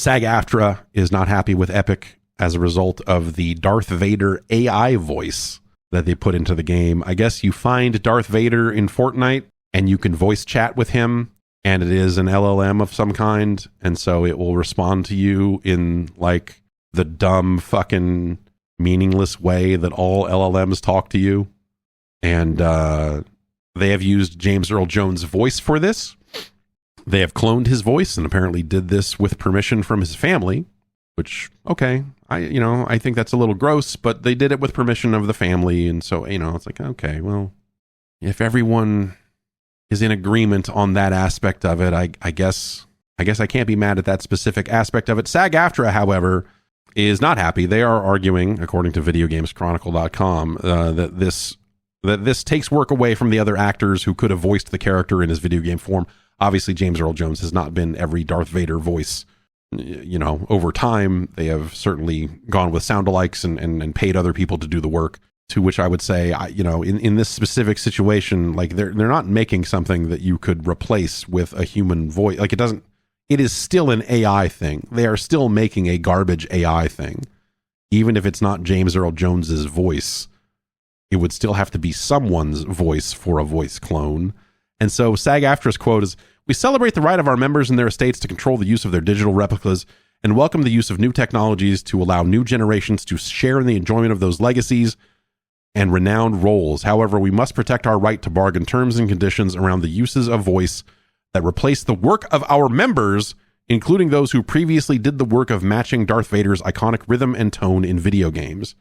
SAG-AFTRA is not happy with Epic as a result of the Darth Vader AI voice that they put into the game. I guess you find Darth Vader in Fortnite and you can voice chat with him, and it is an LLM of some kind, and so it will respond to you in like the dumb fucking meaningless way that all LLMs talk to you. And they have used James Earl Jones' voice for this. They have cloned his voice and apparently did this with permission from his family, which, okay, I think that's a little gross, but they did it with permission of the family. And so, it's like, okay, well, if everyone is in agreement on that aspect of it, I guess I can't be mad at that specific aspect of it. SAG-AFTRA, however, is not happy. They are arguing, according to VideoGamesChronicle.com, that this takes work away from the other actors who could have voiced the character in his video game form. Obviously, James Earl Jones has not been every Darth Vader voice. Over time, they have certainly gone with sound-alikes and paid other people to do the work, to which I would say, in this specific situation, like they're not making something that you could replace with a human voice. Like it is still an AI thing. They are still making a garbage AI thing. Even if it's not James Earl Jones's voice, it would still have to be someone's voice for a voice clone. And so SAG-AFTRA's quote is, "We celebrate the right of our members and their estates to control the use of their digital replicas and welcome the use of new technologies to allow new generations to share in the enjoyment of those legacies and renowned roles. However, we must protect our right to bargain terms and conditions around the uses of voice that replace the work of our members, including those who previously did the work of matching Darth Vader's iconic rhythm and tone in video games."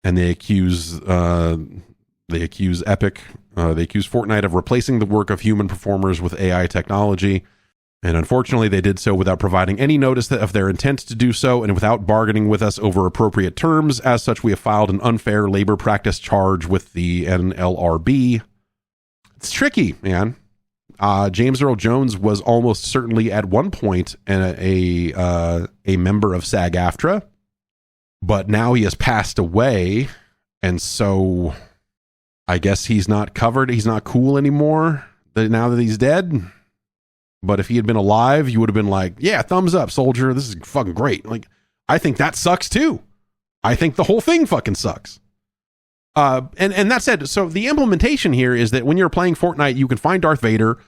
And they accuse Epic, they accuse Fortnite of replacing the work of human performers with AI technology. And unfortunately, they did so without providing any notice of their intent to do so and without bargaining with us over appropriate terms. As such, we have filed an unfair labor practice charge with the NLRB. It's tricky, man. James Earl Jones was almost certainly at one point a member of SAG-AFTRA, but now he has passed away, and so I guess he's not covered. He's not cool anymore now that he's dead. But if he had been alive, you would have been like, yeah, thumbs up, soldier. This is fucking great. Like, I think that sucks too. I think the whole thing fucking sucks. And that said, so the implementation here is that when you're playing Fortnite, you can find Darth Vader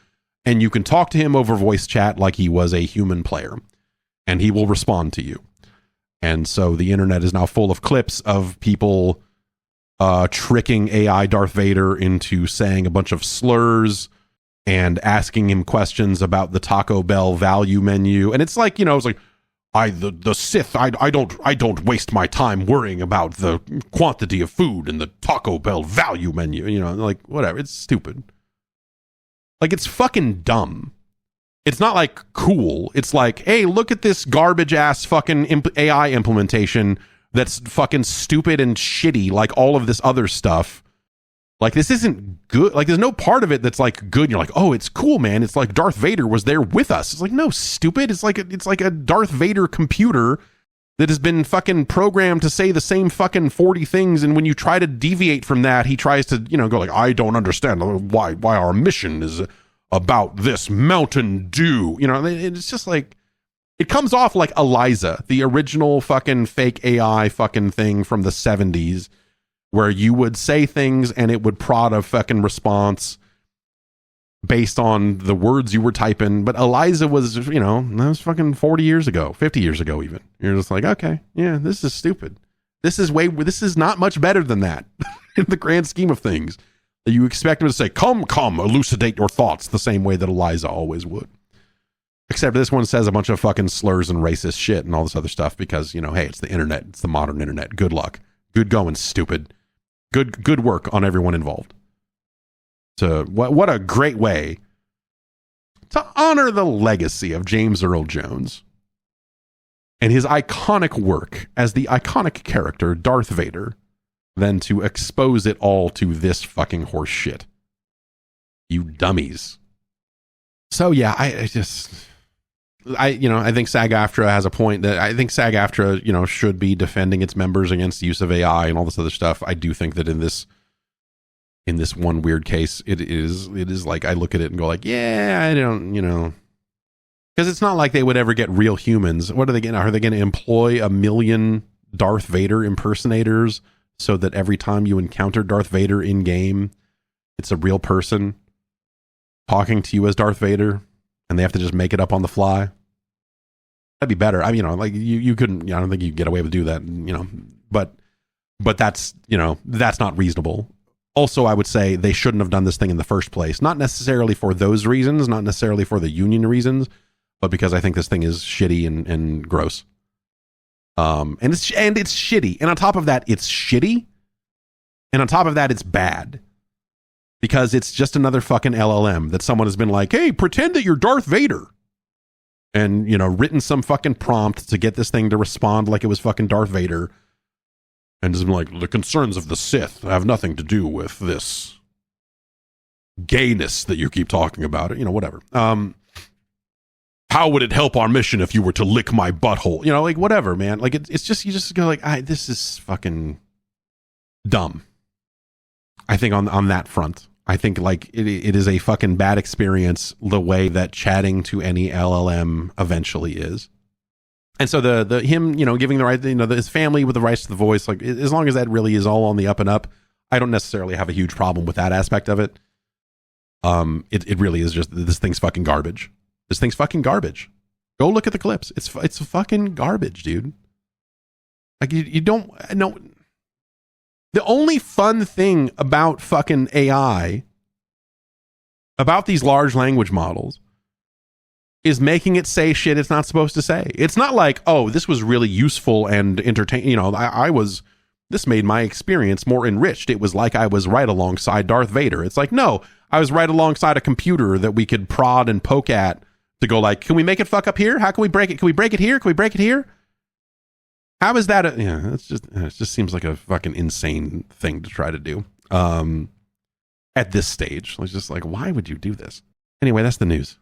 and you can talk to him over voice chat like he was a human player, and he will respond to you. And so the internet is now full of clips of people tricking AI Darth Vader into saying a bunch of slurs and asking him questions about the Taco Bell value menu. And it's like, it's like, the Sith, I don't waste my time worrying about the quantity of food in the Taco Bell value menu. Like, whatever. It's stupid. Like, it's fucking dumb. It's not like cool. It's like, hey, look at this garbage ass fucking AI implementation that's fucking stupid and shitty, like all of this other stuff. Like, this isn't good. Like, there's no part of it that's like good. You're like, oh, it's cool, man. It's like Darth Vader was there with us. It's like, no, stupid. It's like a Darth Vader computer that has been fucking programmed to say the same fucking 40 things. And when you try to deviate from that, he tries to, go like, I don't understand why our mission is about this Mountain Dew. It's just like, it comes off like Eliza, the original fucking fake AI fucking thing from the 70s, where you would say things and it would prod a fucking response based on the words you were typing. But Eliza was, that was fucking 40 years ago, 50 years ago even. You're just like, okay, yeah, this is stupid. This is not much better than that in the grand scheme of things. That you expect him to say, come, elucidate your thoughts, the same way that Eliza always would. Except this one says a bunch of fucking slurs and racist shit and all this other stuff because, hey, it's the internet. It's the modern internet. Good luck. Good going, stupid. Good work on everyone involved. So what a great way to honor the legacy of James Earl Jones and his iconic work as the iconic character Darth Vader, than to expose it all to this fucking horse shit. You dummies. So yeah, I think SAG-AFTRA has a point that I think SAG-AFTRA, should be defending its members against the use of AI and all this other stuff. I do think that in this one weird case, it is like, I look at it and go like, yeah, I don't, Because it's not like they would ever get real humans. What are they going to? Are they going to employ 1 million Darth Vader impersonators so that every time you encounter Darth Vader in game, it's a real person talking to you as Darth Vader, and they have to just make it up on the fly? That'd be better. I mean, like you couldn't. I don't think you could get away with do that. But that's that's not reasonable. Also, I would say they shouldn't have done this thing in the first place. Not necessarily for those reasons, not necessarily for the union reasons, but because I think this thing is shitty and gross. And it's shitty. And on top of that, it's shitty. And on top of that, it's bad. Because it's just another fucking LLM that someone has been like, hey, pretend that you're Darth Vader. And, written some fucking prompt to get this thing to respond like it was fucking Darth Vader. And just been like, the concerns of the Sith have nothing to do with this gayness that you keep talking about. Whatever. How would it help our mission if you were to lick my butthole? Like, whatever, man. Like, it's just, you just go like, this is fucking dumb. I think on that front, I think like it is a fucking bad experience the way that chatting to any LLM eventually is. And so the him, giving the right, his family with the rights to the voice, like as long as that really is all on the up and up, I don't necessarily have a huge problem with that aspect of it. It really is just, this thing's fucking garbage. This thing's fucking garbage. Go look at the clips. It's fucking garbage, dude. Like you don't know. The only fun thing about fucking AI, about these large language models, is making it say shit it's not supposed to say. It's not like, oh, this was really useful and entertaining. This made my experience more enriched. It was like I was right alongside Darth Vader. It's like, no, I was right alongside a computer that we could prod and poke at to go like, can we make it fuck up here? How can we break it? Can we break it here? Can we break it here? How is that? It just seems like a fucking insane thing to try to do. At this stage, it's just like, why would you do this? Anyway, that's the news.